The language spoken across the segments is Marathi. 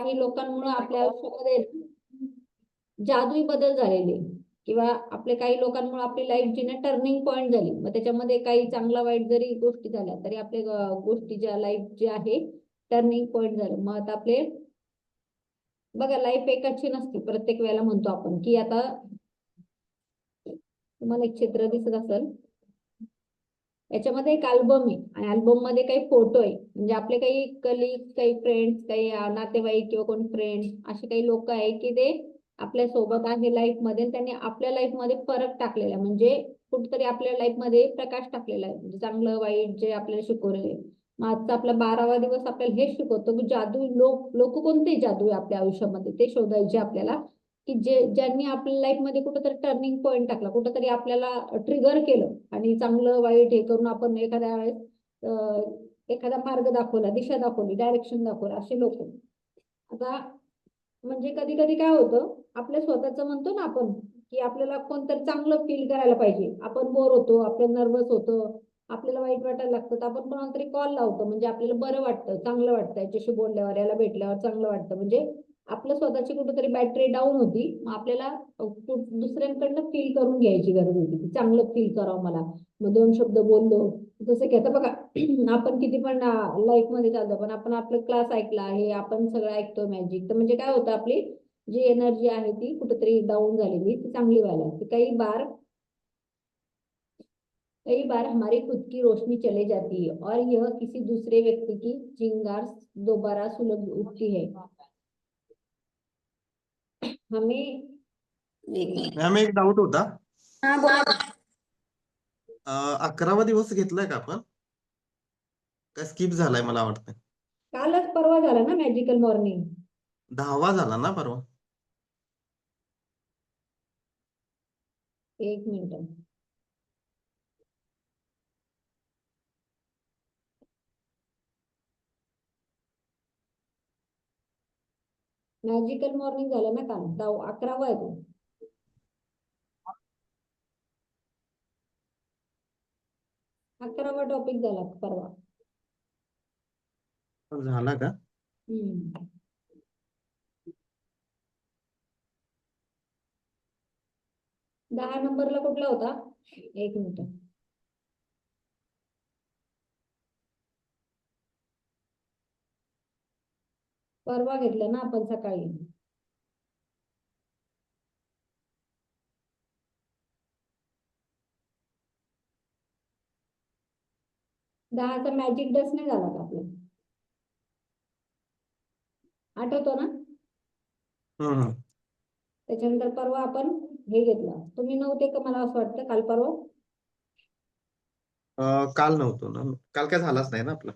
काही लोकांमुळे आपल्या आयुष्यामध्ये जादुई बदल झालेले, किंवा आपले काही लोकांमुळे आपली लाईफ जी ना टर्निंग पॉईंट झाली. मग त्याच्यामध्ये काही चांगला वाईट जरी गोष्टी झाल्या तरी आपल्या गोष्टी ज्या लाईफ जे आहे टर्निंग पॉईंट झालं. मग आता आपले बघा, लाईफ एकाची नसते. प्रत्येक वेळेला म्हणतो आपण की आता तुम्हाला एक चित्र दिसत असेल, याच्यामध्ये एक अल्बम आहे आणि अल्बम मध्ये काही फोटो आहे. म्हणजे आपले काही कलिग, काही फ्रेंड्स, काही नातेवाईक किंवा कोण फ्रेंड, असे काही लोक आहे की ते आपल्या सोबत आहे लाईफ मध्ये. त्यांनी आपल्या लाईफ मध्ये फरक टाकलेला आहे, म्हणजे कुठेतरी आपल्या लाईफ मध्ये प्रकाश टाकलेला आहे, म्हणजे चांगलं वाईट जे आपल्याला शिकवलेले. मग आजचा आपला 12वा दिवस आपल्याला हेच शिकवतो की जादू लोक कोणते जादू आहे आपल्या आयुष्यामध्ये ते शोधायचे आपल्याला, की ज्यांनी आपल्या लाईफ मध्ये कुठेतरी टर्निंग पॉईंट टाकला, कुठेतरी आपल्याला ट्रिगर केलं आणि चांगलं वाईट हे करून आपण एखाद्या वेळेस एखादा मार्ग दाखवला, दिशा दाखवली, डायरेक्शन दाखवलं, असे लोक. आता म्हणजे कधी कधी काय होतं, आपल्या स्वतःचं म्हणतो ना आपण, की आपल्याला कोणतरी चांगलं फील करायला पाहिजे. आपण बोर होतो, आपल्याला नर्वस होतं, आपल्याला वाईट वाटायला लागतं, तर आपण कोणाला तरी कॉल लावतो, म्हणजे आपल्याला बरं वाटतं, चांगलं वाटतं, याच्याशी बोलल्यावर, याला भेटल्यावर चांगलं वाटतं. म्हणजे आपल्या स्वतःची कुठेतरी बॅटरी डाऊन होती, मग आपल्याला दुसऱ्यांकडनं फील करून घ्यायची गरज होती की चांगलं फील करावं मला. मग 2 शब्द बोललो, जसं की आता बघा आपण किती पण लाईफ मध्ये चालतो, पण आपण आपलं क्लास ऐकला आहे, आपण सगळं ऐकतो मॅजिक, तर म्हणजे काय होतं, आपली जी एनर्जी आहे ती कुठेतरी डाऊन झालेली ती चांगली व्हायला लागते. कई बार हमारी खुद की रोशनी चले जाती है और यह किसी दूसरे व्यक्ति की चिंगार दोबारा सुलग उठती है. हमें मॅम एक डाऊट होता. हा बोला. 11वा दिवस घेतलाय का आपण? काय स्किप झालाय मला वाटतं. कालच परवा झाला ना मॅजिकल मॉर्निंग. 10वा झाला ना परवा? एक मिनिट. मॅजिकल मॉर्निंग झालं ना काल, 11वा आहे तो. 11वा टॉपिक झाला परवा. झाला का? 10 नंबरला कुठला होता? एक मिनिट. परवा घेतलं ना आपण सकाळी. दहाचा मॅजिक डस्ट नाही झाला का आपला? आठवतो ना? त्याच्यानंतर परवा आपण हे घेतलं. तुम्ही नव्हते का, मला असं वाटतं काल परवा. काल नव्हतो ना, काल काय झालाच नाही ना आपलं.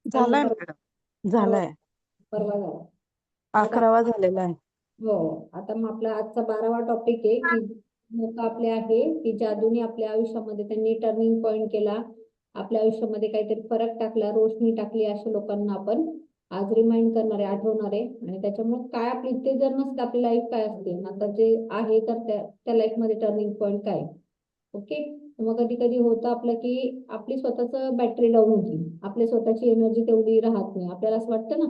झालाय परवा मॅडम, झालाय. झाला. 11वा झालेला आहे. हो. आता मग आपला आजचा 12वा टॉपिक आहे की लोक आपले आहे की जादूने आपल्या आयुष्यामध्ये त्यांनी टर्निंग पॉइंट केला, आपल्या आयुष्यामध्ये काहीतरी फरक टाकला, रोशनी टाकली, अशा लोकांना आपण आज रिमाइंड करणार आहे, आठवणार आहे. आणि त्याच्यामुळे काय आपली ते जर नसतं आपली लाईफ काय असते, आता जे आहे तर त्या लाईफ मध्ये टर्निंग पॉइंट काय. ओके. मग कधी कधी होतं आपलं की आपली स्वतःच बॅटरी डाऊन होती, आपली स्वतःची एनर्जी तेवढी राहत नाही. आपल्याला असं वाटतं ना,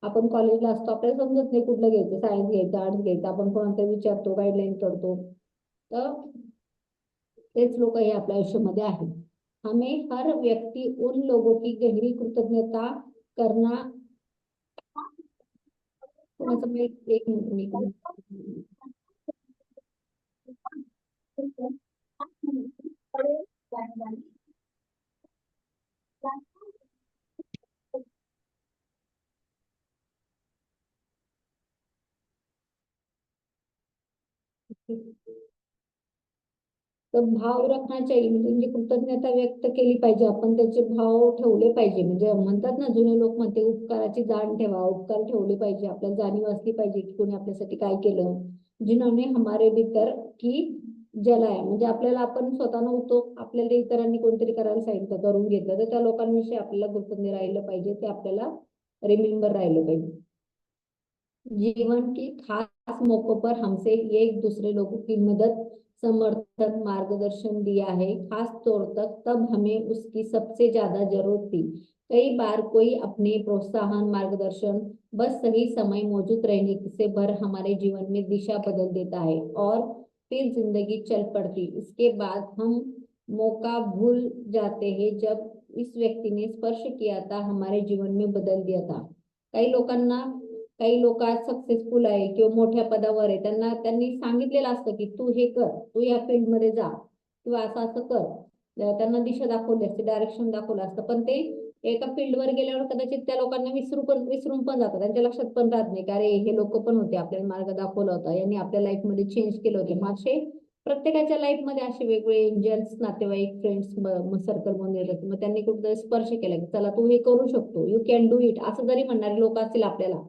आपण कॉलेजला असतो, आपल्याला समजत नाही कुठलं घ्यायचं, सायन्स घ्यायचं, आर्ट्स घ्यायचं, आपण कोणाला विचारतो, गाईडलाईन करतो. तर तेच लोक हे आपल्या आयुष्यामध्ये आहे. हमें हर व्यक्ति उन लोगों की गहरी कृतज्ञता करना. एक मिनिट. तर भाव रखना चाहिए, म्हणजे कृतज्ञता व्यक्त केली पाहिजे आपण, त्याचे भाव ठेवले पाहिजे. म्हणजे म्हणतात ना, जुने लोक म्हणते उपकाराची जाण ठेवा, उपकार ठेवले पाहिजे, आपल्याला जाणीव असली पाहिजे की कोणी आपल्यासाठी काय केलं. जिन्होंने हमारे भीतर की जला आहे, म्हणजे आपल्याला आपण स्वतः नव्हतो, आपल्याला इतरांनी कोणतरी करायला सांगितलं, करून घेतलं, तर त्या लोकांविषयी आपल्याला कृतज्ञ राहिलं पाहिजे, ते आपल्याला रिमेंबर राहिलं पाहिजे. जीवन की खास मौकों पर हमसे एक दूसरे लोगों की मदद, समर्थन, मार्गदर्शन दिया है, खास तौर तक तब हमें उसकी सबसे ज्यादा जरूरत थी. कई बार कोई अपने प्रोत्साहन मार्गदर्शन बस सही समय मौजूद रहने से भर हमारे जीवन में दिशा बदल देता है और फिर जिंदगी चल पड़ती। इसके बाद हम मौका भूल जाते हैं जब इस व्यक्ति ने स्पर्श किया था, हमारे जीवन में बदल दिया था। काही लोकांना काही लोक आज सक्सेसफुल आहे किंवा मोठ्या पदावर आहे, त्यांनी सांगितलेलं असतं की तू हे कर, तू या फील्ड मध्ये जा किंवा असं असं कर. त्यांना दिशा दाखवली असते, डायरेक्शन दाखवलं असतं, पण ते एका फील्डवर गेल्यावर कदाचित त्या लोकांना विसरून पण जातात. त्यांच्या लक्षात पण राहत नाही की अरे हे लोक पण होते, आपल्याला मार्ग दाखवला होता, यांनी आपल्या लाईफ मध्ये चेंज केलं होते. मासे प्रत्येकाच्या लाईफ मध्ये असे वेगवेगळे एंजल्स, नातेवाईक, फ्रेंड्स सर्कल बनून येतात. मग त्यांनी कुठेतरी स्पर्श केला की चला तू हे करू शकतो, यू कॅन डू इट, असं जरी म्हणणारे लोक असतील आपल्याला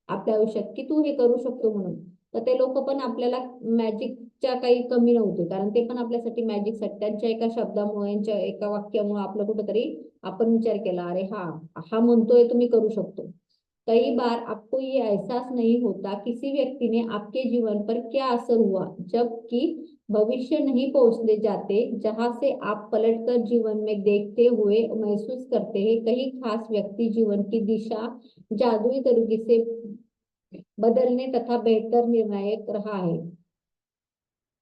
आपल्या आयुष्यात की तू हे करू शकतो म्हणून, तर ते लोक पण आपल्याला मॅजिकच्या काही कमी नव्हते. कारण ते पण आपल्यासाठी मॅजिकसाठी त्यांच्या एका शब्दामुळे, यांच्या एका वाक्यामुळे आपलं कुठेतरी आपण विचार केला, अरे हा हा म्हणतोय तुम्ही करू शकतो. कई बार आपको ये एहसास नहीं होता किसी व्यक्ति ने आपके जीवन पर क्या असर हुआ, जबकि भविष्य नहीं पहुंचने जाते जहां से आप पलटकर जीवन में देखते हुए महसूस करते हैं कहीं खास व्यक्ति जीवन की दिशा जादुई तरीके से बदलने तथा बेहतर निर्णायक रहा है.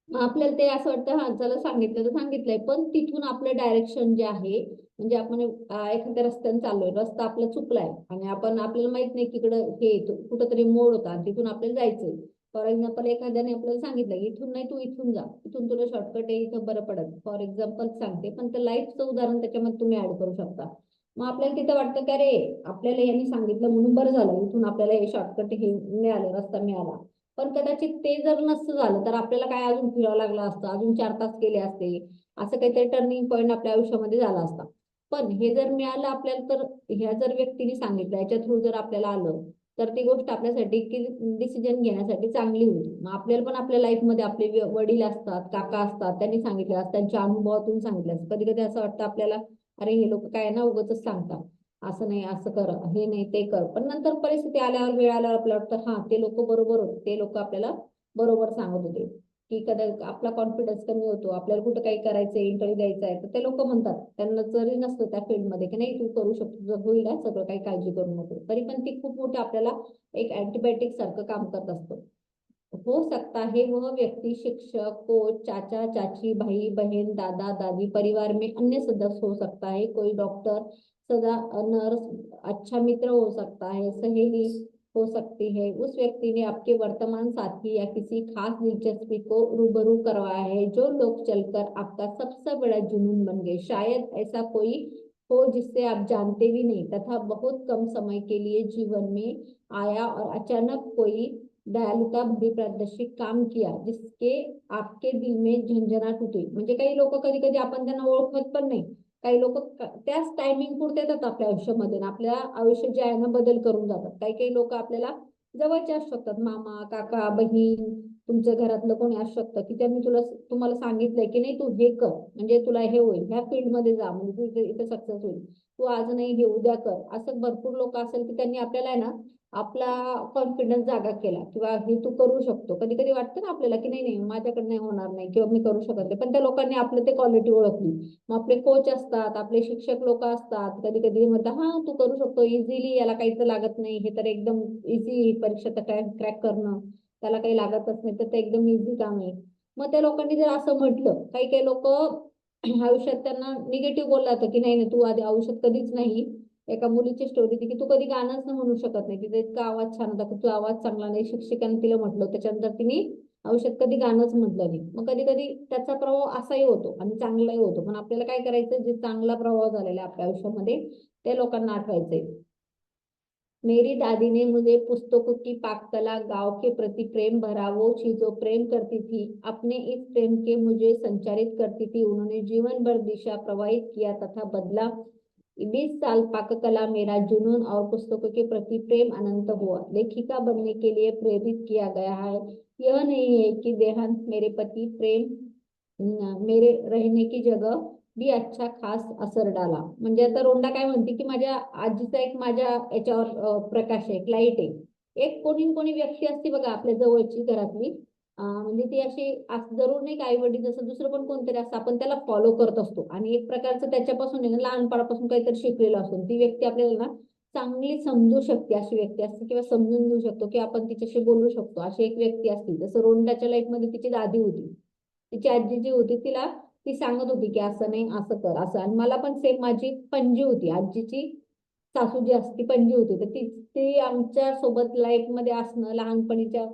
मग आपल्याला ते असं वाटतं हा चला सांगितलं तर सांगितलंय, पण तिथून आपलं डायरेक्शन जे आहे, म्हणजे आपण एखाद्या रस्त्याने चाललोय, रस्ता आपला चुकलाय आणि आपल्याला माहित नाही की इकडं हे कुठंतरी मोड होता आणि तिथून आपल्याला जायचंय. फॉर एक्झाम्पल एखाद्याने आपल्याला सांगितलं इथून नाही तू इथून जा, इथून तुला शॉर्टकट आहे, इथं बरं पडत. फॉर एक्झाम्पल सांगते, पण ते लाईफचं उदाहरण त्याच्यामध्ये तुम्ही ऍड करू शकता. मग आपल्याला तिथं वाटतं की अरे आपल्याला यांनी सांगितलं म्हणून बरं झालं, इथून आपल्याला हे शॉर्टकट हे मिळालं, रस्ता मिळाला. पण कदाचित ते जर नसतं झालं तर आपल्याला काय अजून फिरावं लागलं असतं, अजून 4 तास गेले असते, असं काहीतरी टर्निंग पॉईंट आपल्या आयुष्यामध्ये झाला असता. पण हे जर मिळालं आपल्याला, तर ह्या जर व्यक्तीने सांगितलं, याच्या थ्रू जर आपल्याला आलं, तर ती गोष्ट आपल्यासाठी की डिसिजन घेण्यासाठी चांगली होती. मग आपल्याला पण आपल्या लाईफमध्ये आपले वडील असतात, काका असतात, त्यांनी सांगितले असतात, त्यांच्या अनुभवातून सांगितले असतात. कधी कधी असं वाटतं आपल्याला अरे हे लोक काय ना उगाचच सांगतात, असं नाही असं कर, हे नाही ते कर. पण नंतर परिस्थिती आल्यावर, वेळ आल्यावर आपल्याला वाटतं हा ते लोक बरोबर होते, ते लोक आपल्याला बरोबर सांगत होते. की कदाचित आपला कॉन्फिडन्स कमी होतो, आपल्याला कुठं काही करायचंय, इंटरव्ह्यू द्यायचा आहे, तर ते लोक म्हणतात, त्यांना जरी नसतं त्या फील्डमध्ये की नाही तू करू शकतो, तुझं होईल हा सगळं, काही काळजी करू नको, तरी पण ती खूप मोठं आपल्याला एक अँटीबायोटिक सारखं काम करत असतं. हो सकता है वह व्यक्ति शिक्षक, कोच, चाचा चाची, भाई बहन, दादा दादी, परिवार में अन्य सदस्य हो सकता है, कोई डॉक्टर, सदा नर्स, अच्छा मित्र हो सकता है, सहेली हो सकती है. उस व्यक्ति ने आपके वर्तमान साथी या किसी खास दिलचस्पी को रूबरू करवाया है, जो लोग चलकर आपका सबसे बड़ा जुनून बन गए. शायद ऐसा कोई हो जिससे आप जानते भी नहीं, तथा बहुत कम समय के लिए जीवन में आया और अचानक कोई दयालुता भरी प्रादेशिक काम किया जिसके आपके दिल में झंझनाट होती. म्हणजे काही लोक कधी कधी आपण त्यांना ओळखत पण नाही, काही लोक त्याच टायमिंग पुरते येतात आपल्या आयुष्यामध्ये आणि आपल्या आयुष्य जे आहे ना बदल करून जातात. काही काही लोक आपल्याला जवळचे असू शकतात, मामा, काका, बहीण, तुमच्या घरातलं कोणी असू शकतं की त्यांनी तुम्हाला सांगितलंय की नाही तू हे कर म्हणजे तुला हे होईल, ह्या फील्ड मध्ये जा म्हणजे तू इथे सक्सेस होईल, तू आज नाही हे उद्या कर. असं भरपूर लोक असेल की त्यांनी आपल्याला आहे ना आपला कॉन्फिडन्स जागा केला किंवा हे तू करू शकतो. कधी कधी वाटतं ना आपल्याला की नाही नाही माझ्याकडे नाही होणार नाही किंवा मी करू शकत नाही, पण त्या लोकांनी आपलं ते क्वालिटी ओळखली. मग आपले कोच असतात, आपले शिक्षक लोक असतात, कधी कधी म्हणतात हा तू करू शकतो इझिली, याला काहीच लागत नाही, हे तर एकदम इझी परीक्षा तर क्रॅक करणं, त्याला काही लागतच नाही, तर ते एकदम इझी काम आहे. मग त्या लोकांनी जर असं म्हटलं, काही काही लोक आयुष्यात त्यांना निगेटिव्ह बोलला होतं की नाही नाही तू आधी आयुष्यात कधीच नाही. एका मुलीची स्टोरी होती की तू कधी गाणंच नाही म्हणू शकत नाही, तिचा इतका आवाज छान होता की तुझा आवाज चांगला नाही, शिक्षकांनी तिला म्हटलं, त्याच्यानंतर तिने आयुष्यात कधी गाणंच म्हटलं नाही. मग कधी कधी त्याचा प्रभाव असाही होतो आणि चांगलाही होतो. पण आपल्याला काय करायचं, जे चांगला प्रभाव झालेला आहे आपल्या आयुष्यामध्ये त्या लोकांना आठवायचंय. मेरी दादी ने मुझे पुस्तकों की पाककला, गांव के प्रति प्रेम भरा वो चीजों प्रेम करती थी, अपने इस प्रेम के मुझे संचारित करती थी. उन्होंने जीवन भर दिशा प्रवाहित किया तथा बदला. 20 साल पाककला मेरा जुनून और पुस्तकों के प्रति प्रेम अनंत हुआ. लेखिका बनने के लिए प्रेरित किया गया है. यह नहीं है कि देहांत मेरे पति प्रेम मेरे रहने की जगह भी अच्छा खास असर डाला. म्हणजे आता रोंडा काय म्हणते की माझ्या आजीचा एक माझ्या याच्यावर प्रकाश आहे, एक लाईट आहे. एक कोणी कोणी व्यक्ती असते बघा आपल्या जवळची घरातली, म्हणजे ती अशी जरूर नाही का आई वडील जसं दुसरं पण कोणतरी असतं आपण त्याला फॉलो करत असतो आणि एक प्रकारचं त्याच्यापासून आहे ना लहानपणापासून काहीतरी शिकलेलं असतो. ती व्यक्ती आपल्याला ना चांगली समजू शकते अशी व्यक्ती असते किंवा समजून घेऊ शकतो की आपण तिच्याशी बोलू शकतो अशी एक व्यक्ती असते. जसं रोंडाच्या लाईफ मध्ये तिची दादी होती. तिची आजी जी होती ती सांगत होती की असं नाही असं कर असं. आणि मला पण सेम माझी पणजी होती आजीची सासू जी असती पणजी होती. तर ती ती आमच्या सोबत लाईफ मध्ये असणं लहानपणीच्या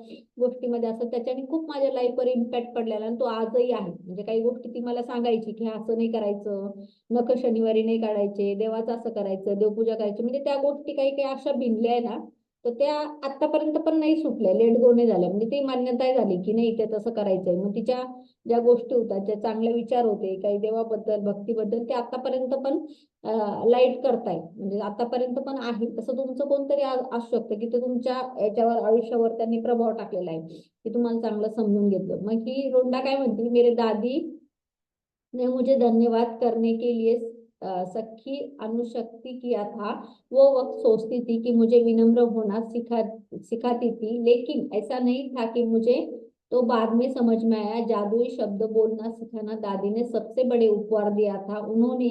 गोष्टीमध्ये असं त्याच्याने खूप माझ्या लाईफवर इम्पॅक्ट पडलेला आणि तो आजही आहे. म्हणजे काही गोष्टी ती मला सांगायची की हे असं नाही करायचं, नख शनिवारी नाही काढायचे, देवाचं असं करायचं, देवपूजा करायची. म्हणजे त्या गोष्टी काही काही अशा भिनल्या आहे ना तर त्या आतापर्यंत पण नाही सुटल्या, लेट गो नाही झाल्या. म्हणजे ती मान्यता झाली की नाही ते तसं करायचंय. मग तिच्या ज्या गोष्टी होतात ज्या चांगले विचार होते काही देवाबद्दल भक्तीबद्दल ते आतापर्यंत पण लाईट करताय. म्हणजे आतापर्यंत पण आहे. तसं तुमचं कोणतरी असू शकतं की ते तुमच्या याच्यावर आयुष्यावर त्यांनी प्रभाव टाकलेला आहे की तुम्हाला चांगलं समजून घेतलं. मग ही रोंडा काय म्हणते, मेरे दादी ने मुझे धन्यवाद करने के लिए सख्ती अनुशक्ति किया था। वो वक्त सोचती थी कि मुझे विनम्र होना सिखाती थी, लेकिन ऐसा नहीं था कि मुझे तो बाद में समझ में आया। जादुई शब्द बोलना सिखाना दादी ने सबसे बड़े उपहार दिया था। उन्होंने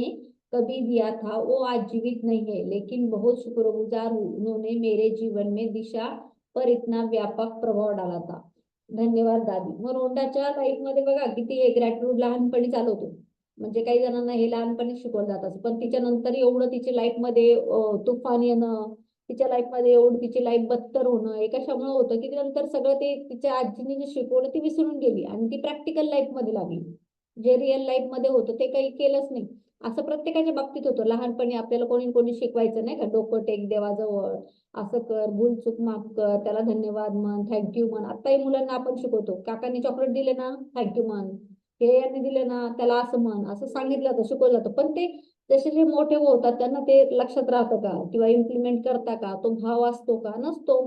कभी दिया था, वो आज जीवित नहीं है, लेकिन बहुत शुक्रगुजार हूँ उन्होंने मेरे जीवन में दिशा पर इतना व्यापक प्रभाव डाला था। धन्यवाद दादी. मग रोंडाच्या लाईफ मध्ये बघा किती ग्रॅटिट्यूड लहानपणी चालवतो. म्हणजे काही जणांना हे लहानपणी शिकवलं जात असं पण तिच्या नंतर एवढं तिच्या लाईफ मध्ये तुफान येणं, तिच्या लाईफ मध्ये एवढं तिची लाईफ बदतर होणं हे कशामुळे होतं की नंतर सगळं ते तिच्या आजीने जे शिकवलं ती विसरून गेली आणि ती प्रॅक्टिकल लाईफ मध्ये लागली. जे रिअल लाईफ मध्ये होतं ते काही केलंच नाही. असं प्रत्येकाच्या बाबतीत होतं. लहानपणी आपल्याला कोणी कोणी शिकवायचं नाही का, डोकं टेक देवाजवळ, असं कर, भूल चूक माफ कर, त्याला धन्यवाद म्हण, थँक्यू म्हण. आताही मुलांना आपण शिकवतो, काकांनी चॉकलेट दिले ना थँक्यू म्हण, हे यांनी दिले ना त्याला असं म्हण, असं सांगितलं जातं शिकवलं जातं. पण ते जसे जे मोठे होतात त्यांना ते लक्षात राहतं का किंवा इम्प्लिमेंट करता का, तो भाव असतो का नसतो.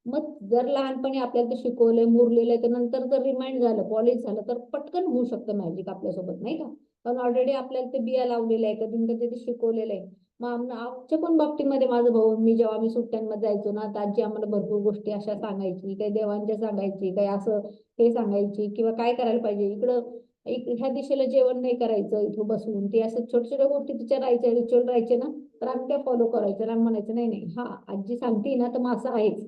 मग जर लहानपणी आपल्याला ते शिकवलंय मुरलेलं आहे तर नंतर जर रिमाइंड झालं पॉलिश झालं तर पटकन होऊ शकतं मॅजिक आपल्यासोबत नाही का. कारण ऑलरेडी आपल्याला ते बिया लावलेलं आहे, कधी ना कधी ते शिकवलेलं आहे. मग आमच्या पण बाबतीमध्ये माझं भाऊ मी जेव्हा आम्ही सुट्ट्यांमध्ये जायचो ना तर आजी आम्हाला भरपूर गोष्टी अशा सांगायची, काही देवांच्या सांगायची, काही असं हे सांगायची किंवा काय करायला पाहिजे इकडं ह्या दिशेला जेवण नाही करायचं इथं बसून. ते असं छोट्या छोट्या गोष्टी तिच्या राहायच्या, रिच्युअल राहायचे ना तर आम्ही त्या फॉलो करायचं आणि म्हणायचं नाही नाही हा आजी सांगते ना तर मग असं आहेच,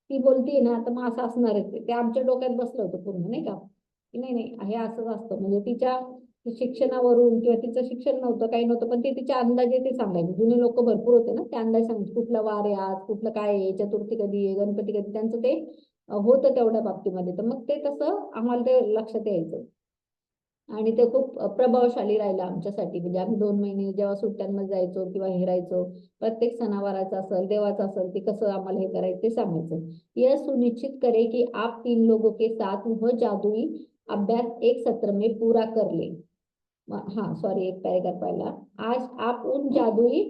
ती बोलते ना तर मग असं असणारच. ते आमच्या डोक्यात बसलं होतं पूर्ण नाही का की नाही नाही हे असंच असतं. म्हणजे तिच्या शिक्षणावरून किंवा तिचं शिक्षण नव्हतं काही नव्हतं पण ते तिच्या अंदाजे ते सांगायचे. जुने लोक भरपूर होते ना ते अंदाज सांगायचे कुठला वार आहे आज, कुठलं काय आहे, चतुर्थी कधी आहे, गणपती कधी, त्यांचं ते होतं तेवढ्या बाबतीमध्ये. तर मग ते तसं आम्हाला ते लक्षात यायचं आणि ते खूप प्रभावशाली राहिलं आमच्यासाठी. म्हणजे आम्ही 2 महिने जेव्हा सुट्ट्यांमध्ये जायचो किंवा हेरायचो प्रत्येक सणावाराचं असेल देवाचं असेल ते कसं आम्हाला हे करायचं ते सांगायचं. यह सुनिश्चित करे की आप 3 लोगों के साथ वह जादुई अभ्यास एक सत्र में पूरा कर ले. हाँ सॉरी एक पैराग्राफ पहला। आज आप उन जादुई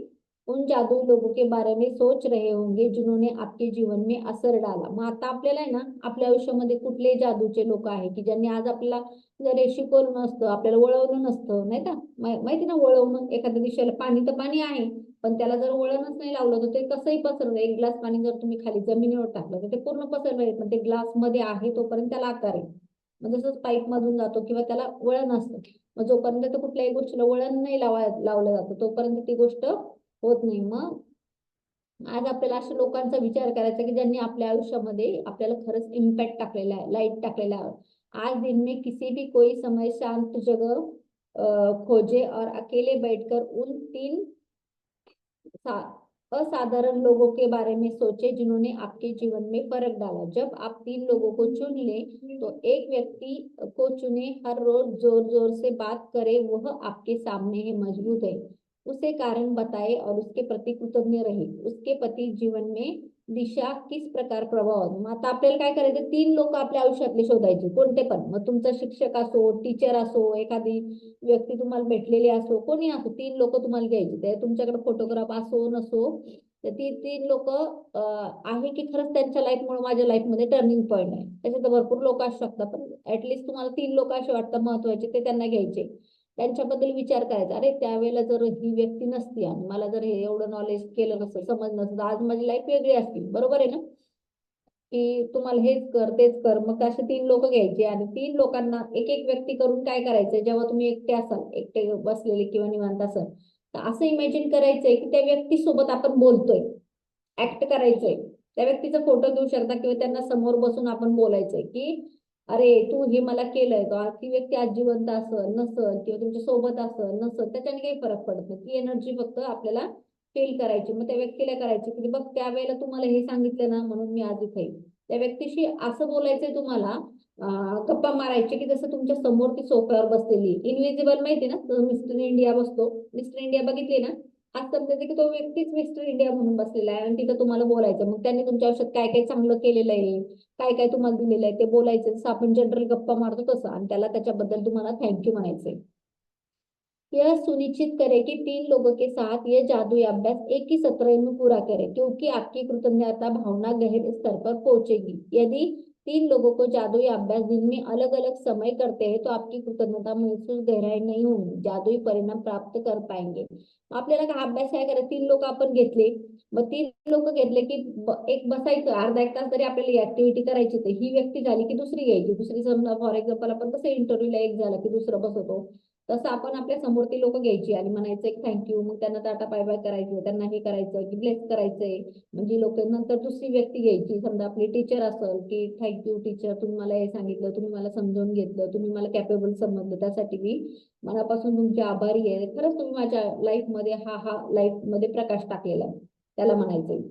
लोगों के बारे में सोच रहे होंगे जिन्होंने आपके जीवन में असर डाला. मग आता आपल्याला आहे ना आपल्या आयुष्यामध्ये कुठले जादूचे लोक आहे की ज्यांनी आज आपल्याला जर हे शिकवलं नसतं, आपल्याला वळवलं नसतं नाही का. माहिती ना वळवणं, एखाद्या दिशेला पाणी तर पाणी आहे पण त्याला जर वळणच नाही लावलं तर ते कसंही पसरलं. एक ग्लास पाणी जर तुम्ही खाली जमिनीवर टाकलं तर ते पूर्ण पसरलं पण ते ग्लास मध्ये आहे तोपर्यंत त्याला आकार आहे. मग जसंच पाईप मधून जातो किंवा त्याला वळण असतं. मग जोपर्यंत तो कुठल्याही गोष्टीला वळण नाही लावलं जातं तोपर्यंत ती गोष्ट होत नाही. मग आज आपल्याला अशा लोकांचा विचार करायचा की ज्यांनी आपल्या आयुष्यामध्ये आपल्याला खरंच इम्पॅक्ट टाकलेला आहे, लाईट टाकलेला आहे. आज दिन में किसी भी कोई समय शांत जगह खोजे और अकेले बैठकर उन 3 असाधारण लोगों के बारे में सोचे जिन्होंने आपके जीवन में फर्क डाला. जब आप 3 लोगों को चुन ले तो एक व्यक्ति को चुने, हर रोज जोर जोर से बात करे, वह आपके सामने है, मजबूत है, उसे कारण बताए और उसके प्रति कृतज्ञ रहे. उसके पति जीवन में दिशा किस प्रकार प्रभाव. मग आता आपल्याला काय करायचं 3 लोक आपल्या आयुष्यातले शोधायचे कोणते पण. मग तुमचा शिक्षक असो, टीचर असो, एखादी व्यक्ती तुम्हाला भेटलेली असो, कोणी असो, 3 लोक तुम्हाला घ्यायची. ते तुमच्याकडे फोटोग्राफ असो नसो तर ती 3 लोक आहे की खरंच त्यांच्या लाईफमुळे माझ्या लाईफमध्ये टर्निंग पॉईंट आहे. त्याच्यात भरपूर लोक असू शकतात पण ऍटलिस्ट तुम्हाला 3 लोक असे वाटतात महत्वाचे ते त्यांना घ्यायचे. त्यांच्याबद्दल विचार करायचा, अरे त्यावेळेला जर ही व्यक्ती नसती आणि मला जर हे एवढं नॉलेज केलं नसतं, समज नसतं, आज माझी लाईफ वेगळी असती. बरोबर आहे ना. की तुम्हाला हेच कर तेच कर, मग असे 3 लोक घ्यायचे आणि 3 लोकांना एक एक व्यक्ती करून काय करायचं, जेव्हा तुम्ही एकटे असाल, एकटे बसलेले किंवा निवांत असाल, तर असं इमॅजिन करायचंय की त्या व्यक्तीसोबत आपण बोलतोय, ऍक्ट करायचंय. त्या व्यक्तीचा फोटो घेऊ शकता किंवा त्यांना समोर बसून आपण बोलायचंय की अरे तू हे मला केलंय का, ती व्यक्ती आज जिवंत असल नसल किंवा तुमच्या सोबत असल नसल त्याच्याने काही फरक पडत नाही. ती एनर्जी फक्त आपल्याला फील करायची. मग त्या व्यक्तीला करायची की बघ त्यावेळेला तुम्हाला हे सांगितलं ना म्हणून मी आज इथे आहे. त्या व्यक्तीशी असं बोलायचंय तुम्हाला, गप्पा मारायचे की जसं तुमच्या समोर ती सोफ्यावर बसलेली. इनविजिबल माहिती ना, मिस्टर इंडिया बसतो, मिस्टर इंडिया बघितली ना, आज समजायचं की तो व्यक्तीच मिस्टर इंडिया म्हणून बसलेला आहे आणि तिथं तुम्हाला बोलायचं. मग त्यांनी तुमच्या आयुष्यात काय काय चांगलं केलेलं आहे, काय काय तुम्हाला दिलेलं आहे ते बोलायचं. जसं आपण जनरल गप्पा मारतो तसं, आणि त्याला त्याच्याबद्दल तुम्हाला थँक्यू म्हणायचंय. यह सुनिश्चित करें कि 3 लोगों के साथ यह जादुई अभ्यास एक ही सत्र में पूरा करें, क्योंकि आपकी कृतज्ञता भावना गहरे स्तर पर पहुंचेगी। यदि 3 लोगों को जादुई अभ्यास दिन में अलग अलग समय करते हैं तो आपकी कृतज्ञता महसूस गहराई नहीं होगी, जादुई परिणाम प्राप्त कर पाएंगे. आपल्याला हा अभ्यास काय करायचा, 3 लोक आपण घेतले, मग 3 लोक घेतले की एक बसायचं अर्धा एक तास तरी आपल्याला ही ऍक्टिव्हिटी करायची. तर ही व्यक्ती झाली की दुसरी घ्यायची, दुसरी. समजा फॉर एक्झाम्पल आपण कसं इंटरव्ह्यूला एक झालं की दुसरं बसवतो, तसं आपण आपल्या समोर ती लोक घ्यायची आणि म्हणायचं एक थँक्यू, मग त्यांना टाटा बाय बाय करायचं, त्यांना हे करायचं की ब्लेस करायचंय. म्हणजे लोक नंतर दुसरी व्यक्ती घ्यायची, समजा आपली टीचर असेल की थँक्यू टीचर, तुम्ही मला हे सांगितलं, तुम्ही मला समजावून घेतलं, तुम्ही मला कॅपेबल समजलं, त्यासाठी मी मनापासून तुमचे आभारी आहे. खरंच तुम्ही माझ्या लाईफ मध्ये हा लाईफ मध्ये प्रकाश टाकलेला आहे, त्याला म्हणायचंय.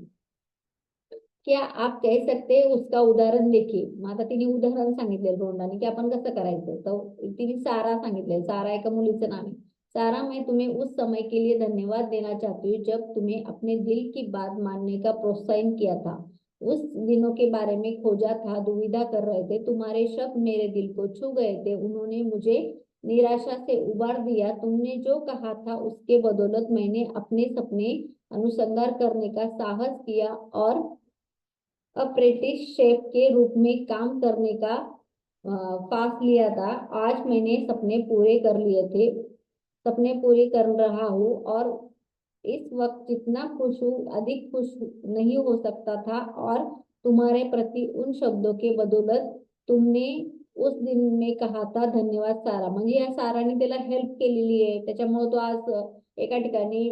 क्या आप कह सकते हैं उसका उदाहरण देखिए. मग आता तिने उदाहरण सांगितलं रोंडाने की आपण कसं करायचं. तर तिने सारा सांगितलंय, सारा एका मुलीचं नाव आहे. सारा, मैं तुम्हें उस समय के लिए धन्यवाद देना चाहती हूँ जब तुम्हें अपने दिल की बात मानने का प्रोत्साहन किया था. उस दिनों के बारे में खोजा था, दुविधा कर रहे थे, तुम्हारे शब्द मेरे दिल को छू गए थे, उन्होंने मुझे निराशा से उबार दिया. तुमने जो कहा था उसके बदौलत मैंने अपने सपने अनुसंधान करने का साहस किया और अप्रेंटिस शेफ के रूप में काम करने का पास लिया था. आज मैंने सपने पूरे कर लिए थे, सपने पूरे कर रहा हूँ और इस वक्त जितना खुश हूँ अधिक खुश नहीं हो सकता था. और तुम्हारे प्रति उन शब्दों के बदौलत तुमने उस दिन में कहा था धन्यवाद सारा. म्हणजे या साराने त्याला हेल्प केलेली आहे, त्याच्यामुळे तो आज एका ठिकाणी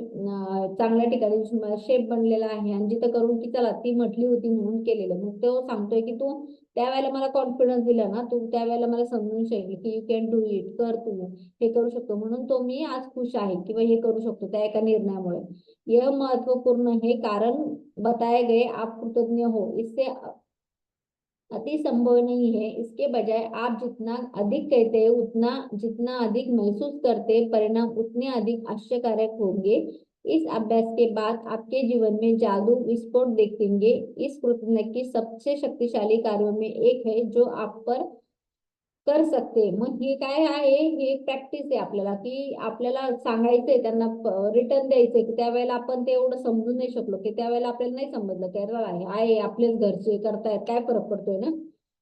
चांगल्या ठिकाणी शेफ बनलेला आहे. आणि जिथं करून की चला ती म्हटली होती म्हणून केलेलं. मग तो सांगतोय की तू त्यावेळेला मला कॉन्फिडन्स दिला ना, तू त्यावेळेला मला समजून सांगितलं की यू कॅन डू इट, कर तू हे करू शकतो, म्हणून तो मी आज खुश आहे किंवा हे करू शकतो त्या एका निर्णयामुळे. यह महत्वपूर्ण है कारण बताए गए आप कृतज्ञ हो, इससे अति संभव नहीं है. इसके बजाय आप जितना अधिक कहते हैं उतना जितना अधिक महसूस करते हैं, परिणाम उतने अधिक आश्चर्यकारक होंगे. इस अभ्यास के बाद आपके जीवन में जादू विस्फोट देखेंगे. इस कृतज्ञता की सबसे शक्तिशाली कार्यों में एक है जो आप पर कर सकते. मग हे काय आहे, हे एक प्रॅक्टिस आहे आपल्याला की आपल्याला सांगायचंय त्यांना, रिटर्न द्यायचंय की त्यावेळेला आपण ते एवढं समजून नाही शकलो की त्यावेळेला आपल्याला नाही समजलं की अरे आहे आपलेच घरचे करतायत, काय फरक पडतोय ना.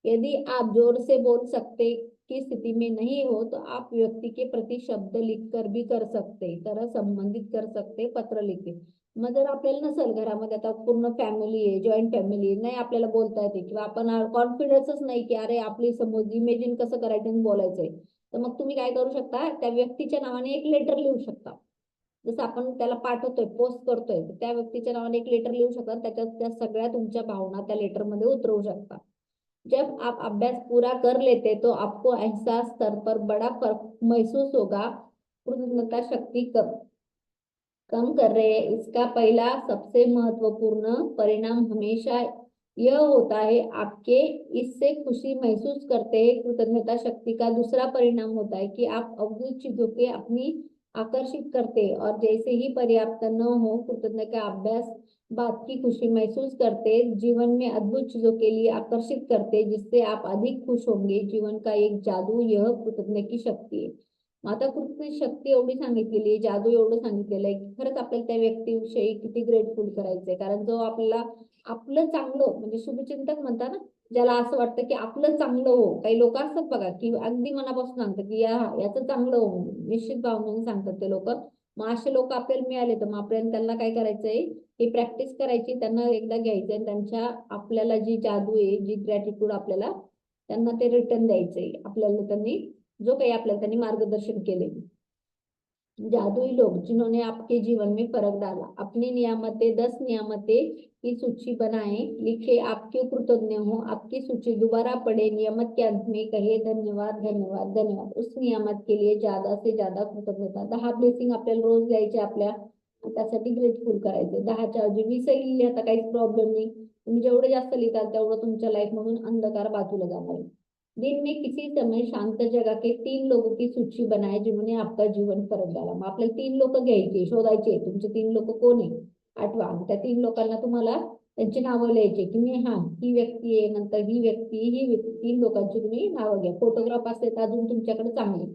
यदि आप जोर से बोल सकते की स्थिति में नहीं हो तो आप व्यक्ति के प्रति शब्द लिखकर भी कर सकते, तरह संबंधित कर सकते, पत्र लिखते. मग जर आपल्याला नसेल घरामध्ये, आता पूर्ण फॅमिली आहे, जॉईंट फॅमिली नाही, आपल्याला बोलता येते किंवा आपण कॉन्फिडन्सच नाही की अरे आपली समोर इमेजिन कसं करायचं आणि बोलायचंय, तर मग तुम्ही काय करू शकता, त्या व्यक्तीच्या नावाने एक लेटर लिहू शकता. जसं आपण त्याला पाठवतोय, पोस्ट करतोय, तर त्या व्यक्तीच्या नावाने एक लेटर लिहू शकता. त्याच्यात त्या सगळ्या तुमच्या भावना त्या लेटर मध्ये उतरवू शकता. जब आप अभ्यास पूरा कर लेते तो आपको एहसास स्तर पर बड़ा फर्क महसूस होगा. कृतज्ञता शक्ति कम कर रहे हैं. इसका पहला सबसे महत्वपूर्ण परिणाम हमेशा यह होता है आपके इससे खुशी महसूस करते हैं. कृतज्ञता शक्ति का दूसरा परिणाम होता है कि आप अद्भुत चीजों के अपनी आकर्षित करते हैं और जैसे ही पर्याप्त न हो कृतज्ञता का अभ्यास बात की खुशी महसूस करते, जीवन में अद्भुत चीजों के लिए आकर्षित करते जिससे आप अधिक खुश होंगे. जीवन का एक जादू यह कृतज्ञता की शक्ती आहे. आता कृतज्ञ शक्ती एवढी सांगितलेली आहे, जादू एवढं सांगितलेलं आहे की खरंच आपल्याला त्या व्यक्तीविषयी किती ग्रेटफुल करायचंय. कारण जो आपल्याला आपलं चांगलं म्हणजे शुभचिंतक म्हणता ना, ज्याला असं वाटतं की आपलं चांगलं हो. काही लोक असतात बघा की अगदी मनापासून सांगतात की याचं चांगलं हो, निश्चित भावनेने सांगतात ते लोक. मग असे लोक आपल्याला मिळाले तर मग आपल्याला त्यांना काय करायचंय, ही प्रॅक्टिस करायची, त्यांना एकदा घ्यायचं आणि त्यांच्या आपल्याला जी जादू आहे, जी ग्रॅटिट्यूड आपल्याला त्यांना ते रिटर्न द्यायचंय. आपल्याला त्यांनी जो काही आपल्याला त्यांनी मार्गदर्शन केले. जादुई लोग जिन्होंने आपके जीवन में फर्क डाला, अपनी नियामतें 10 नियामतें की सूची बनाएं, लिखे आप क्यों कृतज्ञ हो, आपकी सूची दोबारा पढ़े, नियमत के अंत में कहे धन्यवाद धन्यवाद धन्यवाद. उस नियमत के लिए ज्यादा से ज्यादा कृतज्ञता. 10 ब्लेसिंग आपल्याला रोज द्यायचे आपल्या, त्यासाठी ग्रेटफुल करायचे. 10च्या ऐवजी 20 लिहिले आता काहीच प्रॉब्लेम नाही. तुम्ही जेवढे जास्त लिहिताल तेवढं तुमच्या लाईफ मधून अंधकार बाजूला जाणार आहे. दिन में किसी समय शांत जगह के 3 लोगों की सूची बनाए जिन्होंने आपका जीवन फरक डाला. मग आपल्याला 3 लोक घ्यायचे, शोधायचे. तुमचे 3 लोक कोण आहे आठवा. त्या 3 लोकांना तुम्हाला त्यांची नावं लिहायची की मी ही व्यक्ती आहे, नंतर ही व्यक्ती, ही व्यक्ती. 3 लोकांची तुम्ही नावं घ्या. फोटोग्राफ असेल तर अजून तुमच्याकडे चांगले.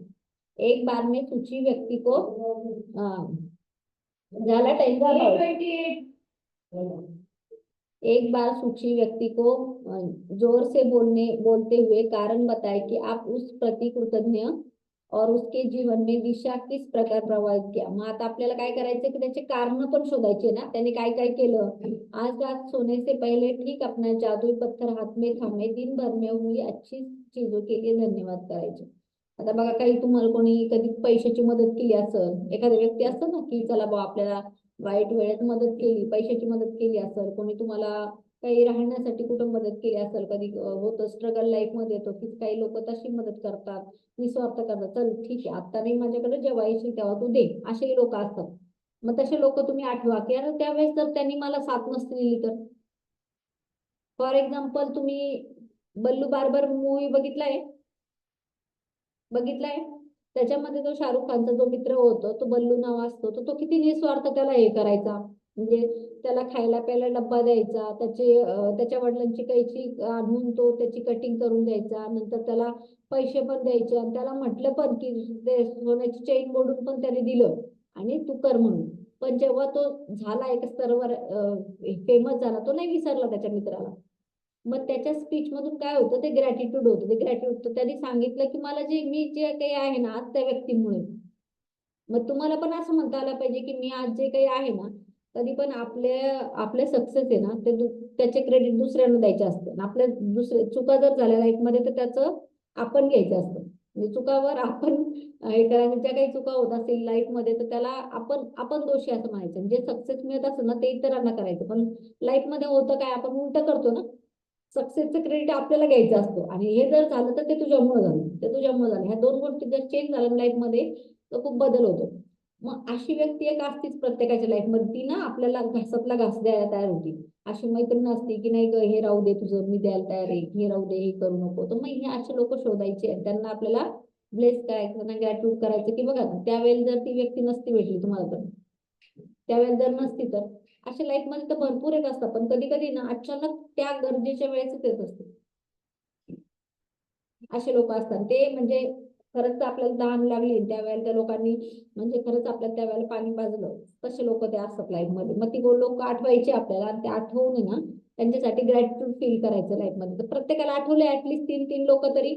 एक बार में सूची व्यक्ती को झाला टाइम. एक बार सूची व्यक्ति को जोर से बोलते हुए कारण बताए कि आप उस प्रति कृतज्ञ और उसके जीवन में दिशा किस प्रकार प्रभावित किया. मग आता आपल्याला काय करायचं की त्याचे कारण पण शोधायचे ना. त्याने काय काय केलं. आज रात सोने से पहले ठीक अपना जादुई पत्थर हाथ में थामे दिन भर में हुई अच्छी चीजों के लिए धन्यवाद करायचे. आता बघा, काही तुम्हाला कोणी कधी पैशाची मदत केली असेल, एखादा व्यक्ती असतो ना की चला बा आपल्याला वाईट वेळेत मदत केली, पैशाची मदत केली असेल, कोणी तुम्हाला काही राहण्यासाठी कुठं मदत केली असेल, कधी होतं स्ट्रगल लाईफ मध्ये येतो की काही लोक तशी मदत करतात, निस्वार्थ करतात. चल ठीक आहे, आता नाही माझ्याकडे, जेव्हा येशील तेव्हा तू दे, असे लोक असतात. मग तसे लोक तुम्ही आठवा की अरे त्यावेळेस जर त्यांनी मला साथ नसती दिली तर. फॉर एक्झाम्पल, तुम्ही बल्लू बार्बर मूवी बघितलाय. त्याच्यामध्ये तो शाहरुख खानचा जो मित्र होतो, तो बल्लू नाव असतो, तो किती निस्वार्थ त्याला हे करायचा. म्हणजे त्याला खायला प्यायला डब्बा द्यायचा, त्याच्या वडिलांची कैची आणून तो त्याची कटिंग करून द्यायचा, नंतर त्याला पैसे पण द्यायचे आणि त्याला म्हटलं पण की ते सोन्याची चेन मोडून पण त्याने दिलं आणि तू कर म्हणून. पण जेव्हा तो झाला एका स्तरावर फेमस झाला, तो नाही विसरला त्याच्या मित्राला. मग त्याच्या स्पीच मधून काय होतं, ते ग्रॅटिट्यूड होतं. ते ग्रॅटिट्यूड त्यांनी सांगितलं की मला मी जे काही आहे ना आज त्या व्यक्तीमुळे. मग तुम्हाला पण असं म्हणता आलं पाहिजे की मी आज जे काही आहे ना, कधी पण आपले सक्सेस आहे ना ते त्याचे क्रेडिट दुसऱ्यांना द्यायचे असतं. आपल्या दुसरे चुका जर झाल्या लाईफ मध्ये तर त्याचं आपण घ्यायचं असतं. म्हणजे चुकावर आपण हे करायचं. ज्या काही चुका होत असतील लाईफ मध्ये तर त्याला आपण दोषी असं म्हणायचं. जे सक्सेस मिळत असेल ना ते इतरांना करायचं. पण लाईफ मध्ये होतं काय, आपण उलट करतो ना. सक्सेसचं क्रेडिट आपल्याला घ्यायचं असतं आणि हे जर झालं तर ते तुझ्यामुळे झालं. ह्या 2 गोष्टी जर चेंज झाल्या लाईफ मध्ये तर खूप बदल होतो. मग अशी व्यक्ती एक असतीच प्रत्येकाच्या लाईफ मध्ये, ती ना आपल्याला घासातला घास द्यायला तयार होती. अशी मैत्रीण असते की नाही ग, हे राहू दे तुझं, मी द्यायला तयार आहे, हे राहू दे, हे करू नको. तर मग हे असे लोक शोधायचे आणि त्यांना आपल्याला ब्लेस करायचं, त्यांना ग्रॅटिट्यूड करायचं की बघा त्यावेळेला जर ती व्यक्ती नसती भेटली तुम्हाला, तर त्यावेळेला जर नसती तर. अशा लाईफ मध्ये तर भरपूर येत असतात, पण कधी कधी ना अचानक त्या गरजेच्या वेळेसच येत असते. असे लोक असतात ते, म्हणजे खरंच आपल्याला तहान लागली त्यावेळेला त्या लोकांनी म्हणजे खरंच आपल्याला त्यावेळेला पाणी पाजलं, तसे लोक ते असतात लाईफ मध्ये. मग ती लोक आठवायची आपल्याला आणि ते आठवून ना त्यांच्यासाठी ग्रॅटिट्यूड फील करायचं लाईफ मध्ये. तर प्रत्येकाला आठवले ऍटलीस्ट 3 लोक तरी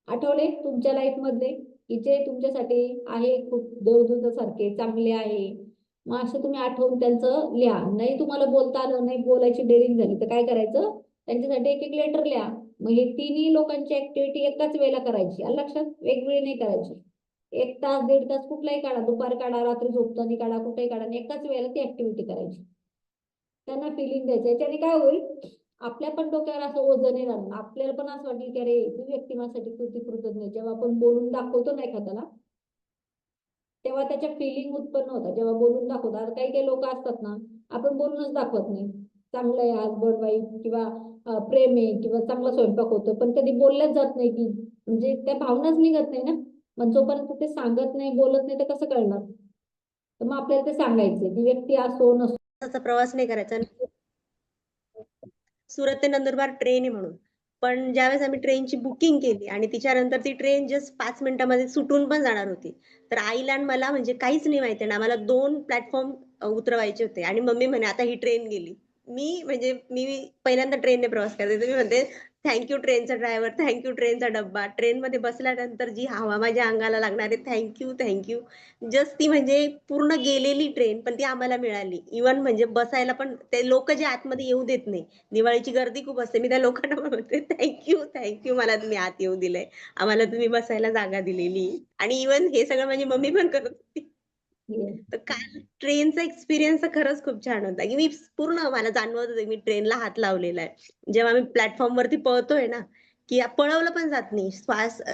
आठवले तुमच्या लाईफ मधले की जे तुमच्यासाठी आहे, खूप देवदूतासारखे चांगले आहे. मग असं तुम्ही आठवून त्यांचं लिहा. नाही तुम्हाला बोलता आलं, नाही बोलायची डेअरिंग झाली तर काय करायचं, त्यांच्यासाठी एक लेटर लिहा. मग हे 3 लोकांची ऍक्टिव्हिटी एकाच वेळेला करायची, लक्षात, वेगवेगळी नाही करायची. 1 तास 1.5 तास कुठलाही काढा, दुपार काढा, रात्री झोपताना काढा, कुठेही काढा, एकाच वेळेला ती ऍक्टिव्हिटी करायची. त्यांना फिलिंग द्यायचं. याच्याने काय होईल, आपल्या पण डोक्यावर असं ओझं नाही राहणार. आपल्याला पण असं वाटेल की अरे ती व्यक्ती माझ्यासाठी किती कृतज्ञ. जेव्हा आपण बोलून दाखवतो ना एखाद्याला, तेव्हा त्याच्या फिलिंग उत्पन्न होतात. जेव्हा बोलून दाखवतात, काही काही लोक असतात ना, आपण बोलूनच दाखवत नाही, चांगलं आहे हसबंड वाईफ किंवा प्रेम आहे किंवा चांगला स्वयंपाक होतो, पण कधी बोलल्याच जात नाही की, म्हणजे त्या भावनाच निघत नाही ना. मग जोपर्यंत ते सांगत नाही, बोलत नाही, तर कसं कळणार. तर मग आपल्याला ते सांगायचं. ती व्यक्ती असो नसो, तासाचा प्रवास नाही करायचा. सुरत ते नंदुरबार ट्रेन आहे म्हणून. पण ज्यावेळेस आम्ही ट्रेनची बुकिंग केली आणि तिच्यानंतर ती ट्रेन जस्ट 5 मिनिटांमध्ये सुटून पण जाणार होती, तर आईला आणि मला म्हणजे काहीच नाही माहिती ना, आम्हाला 2 प्लॅटफॉर्म उतरवायचे होते आणि मम्मी म्हणे आता ही ट्रेन गेली. मी पहिल्यांदा ट्रेनने प्रवास करते. तुम्ही म्हणते थँक ट्रेनचा ड्रायव्हर, थँक ट्रेनचा डब्बा. ट्रेनमध्ये बसल्यानंतर जी हवा माझ्या अंगाला लागणार आहे, थँक जस्ट ती म्हणजे पूर्ण गेलेली ट्रेन, पण ती आम्हाला मिळाली. इव्हन म्हणजे बसायला पण ते लोकं जे आतमध्ये येऊ देत नाही. दिवाळीची गर्दी खूप असते. मी त्या लोकांना पण म्हणते थँक मला तुम्ही आत येऊ दिलंय. आम्हाला तुम्ही बसायला जागा दिलेली. आणि इव्हन हे सगळं माझी मम्मी पण करत होती. Yes. तर काल ट्रेनचा एक्सपिरियन्स तर खरंच खूप छान होता, की मी पूर्ण मला जाणवत होतं, मी ट्रेनला हात लावलेला आहे. जेव्हा आम्ही प्लॅटफॉर्मवरती पळतोय ना, की पळवलं पण जात नाही.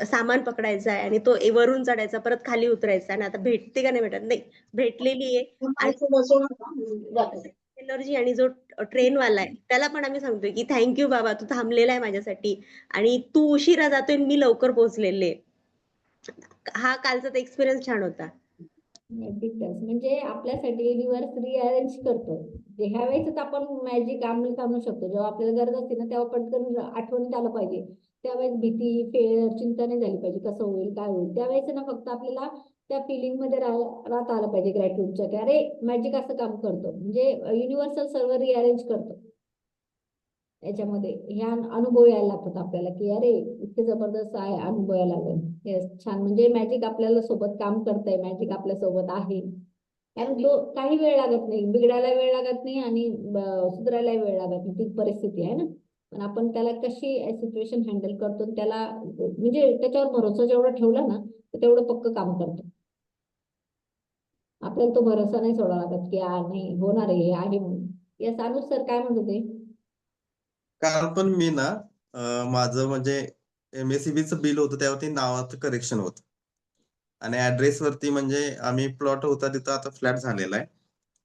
सामान पकडायचं आहे आणि तो वरून चढायचा, परत खाली उतरायचा आणि आता भेटते का नाही भेटत? नाही, भेटलेली आहे. आणि एनर्जी आणि जो ट्रेनवाला आहे, त्याला पण आम्ही सांगतोय, की बाबा, तू थांबलेला आहे माझ्यासाठी आणि तू उशिरा जातोय आणि मी लवकर पोहोचलेले आहे. हा कालचा एक्सपिरियन्स छान होता. Ridiculous. म्हणजे आपल्यासाठी युनिव्हर्स रिअरेंज करतो. ह्या वेळेसच आपण मॅजिक अंमलात आणू शकतो. जेव्हा आपल्याला गरज असते ना, तेव्हा पटकन आठवणीत आलं पाहिजे. त्यावेळेस भीती, फेअर, चिंता नाही झाली पाहिजे. कसं होईल, काय होईल. त्यावेळेस ना फक्त आपल्याला त्या फिलिंग मध्ये राहता आलं पाहिजे ग्रॅटिट्यूडच्या, की अरे मॅजिक असं काम करतो. म्हणजे युनिव्हर्सल सर्व रिअरेंज करतो. याच्यामध्ये ह्या अनुभव यायला लागतात आपल्याला, की अरे इतके जबरदस्त आहे, अनुभव यायला लागेल. येस, छान. म्हणजे मॅजिक आपल्याला सोबत काम करतंय, मॅजिक आपल्या सोबत आहे. कारण तो काही वेळ लागत नाही, बिघडायला वेळ लागत नाही आणि सुधारायला वेळ लागत नाही. ती परिस्थिती आहे ना. पण आपण त्याला कशी सिच्युएशन हँडल करतो, त्याला म्हणजे त्याच्यावर भरोसा जेवढा ठेवला ना, तर तेवढं पक्क काम करतो. आपल्याला तो भरोसा नाही सोडावा लागत, की नाही होणार आहे, हे आहे म्हणून. येस, अनुज सर काय म्हणत होते? काल पण मी ना माझं म्हणजे MSEBचं बिल होतं त्यावरती नावाचं करेक्शन होतं. आणि ऍड्रेस वरती म्हणजे आम्ही प्लॉट होता तिथं आता फ्लॅट झालेला आहे.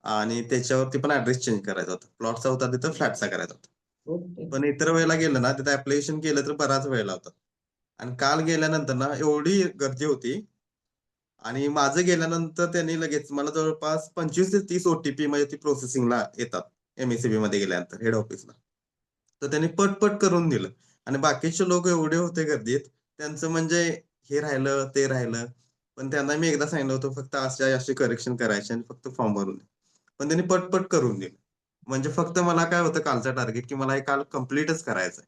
आणि त्याच्यावरती पण ऍड्रेस चेंज करायचा होता. प्लॉटचा होता तिथं फ्लॅटचा करायचा होता. ओके. पण इतर वेळेला गेलं ना तिथं ऍप्लिकेशन केलं तर बराच वेळ लावतात. आणि काल गेल्यानंतर ना एवढी गर्दी होती आणि माझं गेल्यानंतर त्यांनी लगेच मला जवळपास 25 ते 30 OTP म्हणजे ती प्रोसेसिंगला येतात MSEB मध्ये गेल्यानंतर हेड ऑफिसला. तर त्यांनी पटपट करून दिलं. आणि बाकीचे लोक एवढे होते गर्दीत, त्यांचं म्हणजे हे राहिलं, ते राहिलं. पण त्यांना मी एकदा सांगितलं होतं फक्त असे करेक्शन करायचे आणि फक्त फॉर्म भरून द्या. पण त्यांनी पटपट करून दिलं. म्हणजे फक्त मला काय होतं कालचं टार्गेट, की मला हे काल कम्प्लीटच करायचंय.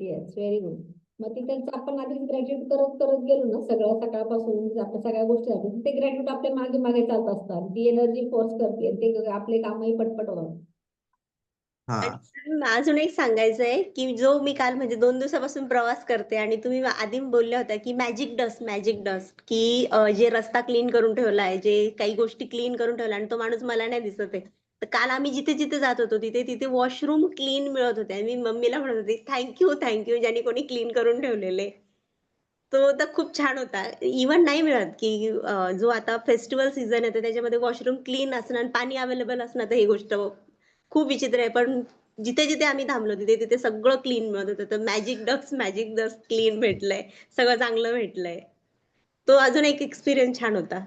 Yes, very good. मग तिथं आपण आधीच ग्रॅज्युएट करत करत गेलो ना, सगळ्या सकाळपासून आपल्या सगळ्या गोष्टी झाल्या, ते ग्रॅज्युएट आपल्या मागे मागे चालत असतात. ती एनर्जी फोर्स करते, ते आपले कामही पटपट होतात. हा. आणि अजून एक सांगायचं आहे, की जो मी काल म्हणजे 2 दिवसापासून प्रवास करते आणि तुम्ही आधी बोलल्या होत्या, की मॅजिक डस्ट, की जे रस्ता क्लीन करून ठेवला आहे, जे काही गोष्टी क्लीन करून ठेवल्या आणि तो माणूस मला नाही दिसत आहे. तर काल आम्ही जिथे-जिथे जात होतो, तिथे वॉशरूम क्लीन मिळत होते आणि मी मम्मीला म्हणत होते, थँक ज्याने कोणी क्लीन करून ठेवलेले. तो तर खूप छान होता. इव्हन नाही मिळत, की जो आता फेस्टिव्हल सीझन येतो त्याच्यामध्ये वॉशरूम क्लीन असणं आणि पाणी अवेलेबल असणं, तर ही गोष्ट खूप विचित्र आहे. पण जिथे-जिथे आम्ही थांबलो तिथे सगळं क्लीन मिळत होतं. तर मॅजिक डस्ट क्लीन भेटलंय. सगळं चांगलं भेटलंय. तो अजून एक एक्सपिरियन्स छान होता.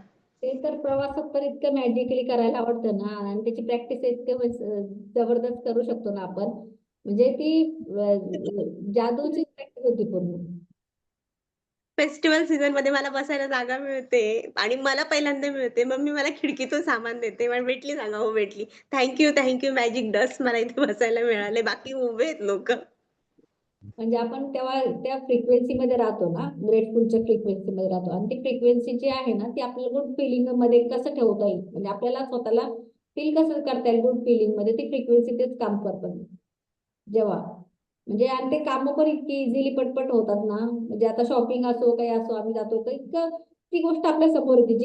ते तर प्रवासात तर इतकं मॅजिकली करायला आवडतं ना, आणि त्याची प्रॅक्टिस इतकं जबरदस्त करू शकतो ना आपण. म्हणजे ती जादूची प्रॅक्टिस होती पूर्ण. फेस्टिव्हल सीझनमध्ये मला बसायला जागा मिळते आणि मला पहिल्यांदा मिळते. मम्मी मला खिडकीतून सामान देते. मला भेटली जागा, हो भेटली. मॅजिक डस्ट मला इथे बसायला मिळाले. बाकी उभे आहेत लोकं. म्हणजे आपण तेव्हा त्या फ्रिक्वेन्सी मध्ये राहतो ना, ग्रेटफुलच्या फ्रिक्वेन्सी मध्ये राहतो, आणि ती फ्रिक्वेन्सी जी आहे ना, ती आपल्याला गुड फिलिंग मध्ये कसं ठेवता येईल, म्हणजे आपल्याला स्वतःला फील कसं करता येईल गुड फिलिंग मध्ये, ती फ्रिक्वेन्सी तेच काम करतात जेव्हा. म्हणजे आणि ते काम पण इतकी इझिली पटपट होतात ना. म्हणजे आता शॉपिंग असो काही असो, आम्ही जातो तर इतकं ती गोष्ट आपल्या समोर येते,